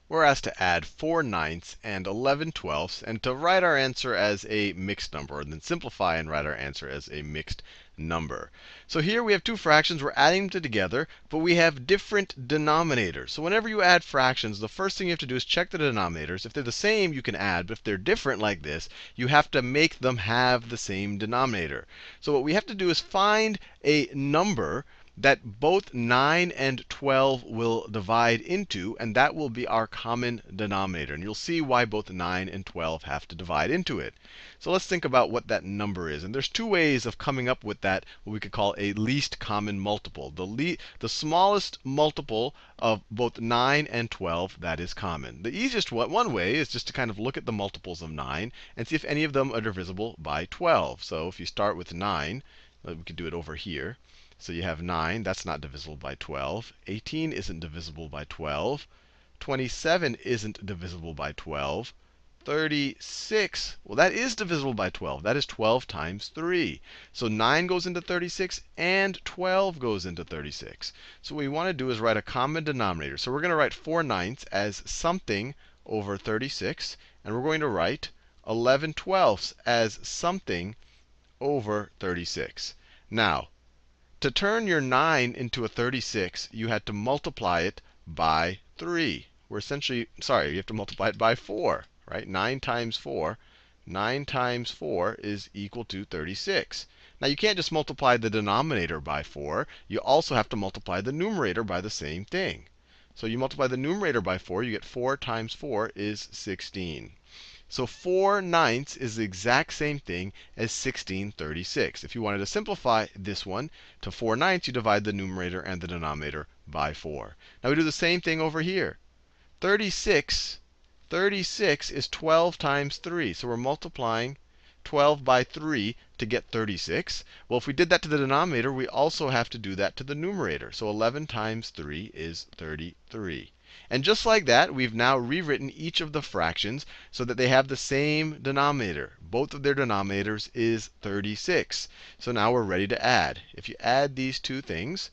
we're asked to add 4/9 and 11/12, and to write our answer as a mixed number, and then simplify and write our answer as a mixed number. So here we have two fractions. We're adding them together, but we have different denominators. So whenever you add fractions, the first thing you have to do is check the denominators. If they're the same, you can add. But if they're different like this, you have to make them have the same denominator. So what we have to do is find a number that both 9 and 12 will divide into, and that will be our common denominator. And you'll see why both 9 and 12 have to divide into it. So let's think about what that number is. And there's two ways of coming up with that, what we could call a least common multiple. The smallest multiple of both 9 and 12 that is common. The easiest one way is just to kind of look at the multiples of 9 and see if any of them are divisible by 12. So if you start with 9, we could do it over here. So you have 9, that's not divisible by 12. 18 isn't divisible by 12. 27 isn't divisible by 12. 36, well, that is divisible by 12. That is 12 times 3. So 9 goes into 36, and 12 goes into 36. So what we want to do is write a common denominator. So we're going to write 4/9 as something over 36. And we're going to write 11/12 as something over 36. Now, to turn your 9 into a 36, you had to multiply it by 3. We're essentially, sorry, you have to multiply it by 4, right? 9 times 4. 9 times 4 is equal to 36. Now, you can't just multiply the denominator by 4. You also have to multiply the numerator by the same thing. So you multiply the numerator by 4, you get 4 times 4 is 16. So 4/9 is the exact same thing as 16/36. If you wanted to simplify this one to 4/9, you divide the numerator and the denominator by 4. Now we do the same thing over here. 36 is 12 times 3. So we're multiplying 12 by 3 to get 36. Well, if we did that to the denominator, we also have to do that to the numerator. So 11 times 3 is 33. And just like that, we've now rewritten each of the fractions so that they have the same denominator. Both of their denominators is 36. So now we're ready to add. If you add these two things,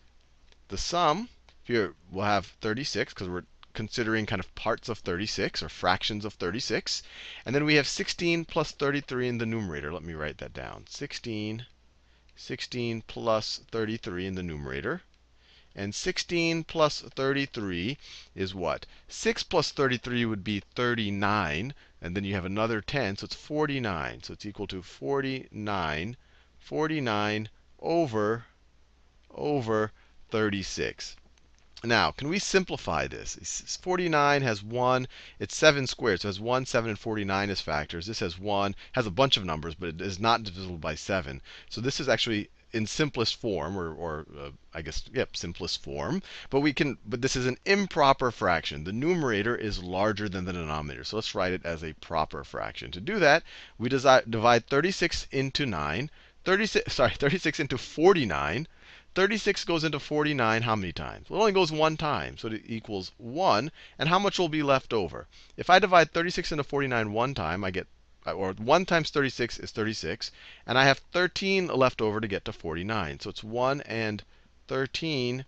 the sum here will have 36, because we're considering kind of parts of 36 or fractions of 36. And then we have 16 plus 33 in the numerator. Let me write that down. 16 plus 33 in the numerator. And 16 plus 33 is what? 6 plus 33 would be 39. And then you have another 10, so it's 49. So it's equal to 49 over 36. Now, can we simplify this? 49 has 1. It's 7 squared. So it has 1, 7, and 49 as factors. This has 1, has a bunch of numbers, but it is not divisible by 7. So this is actually in simplest form, or I guess, yep, simplest form. But this is an improper fraction. The numerator is larger than the denominator. So let's write it as a proper fraction. To do that, we divide 36 into 9. 36 into 49. 36 goes into 49 how many times? Well, it only goes one time, so it equals 1. And how much will be left over? If I divide 36 into 49 one time, I get, or 1 times 36 is 36. And I have 13 left over to get to 49. So it's 1 and 13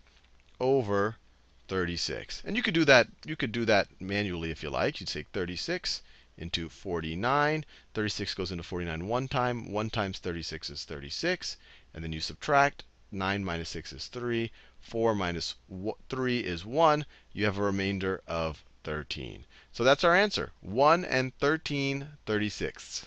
over 36. And you could do that manually if you like. You'd take 36 into 49. 36 goes into 49 one time. 1 times 36 is 36. And then you subtract. 9 minus 6 is 3. 4 minus 3 is 1. You have a remainder of 13. So that's our answer, 1 and 13/36.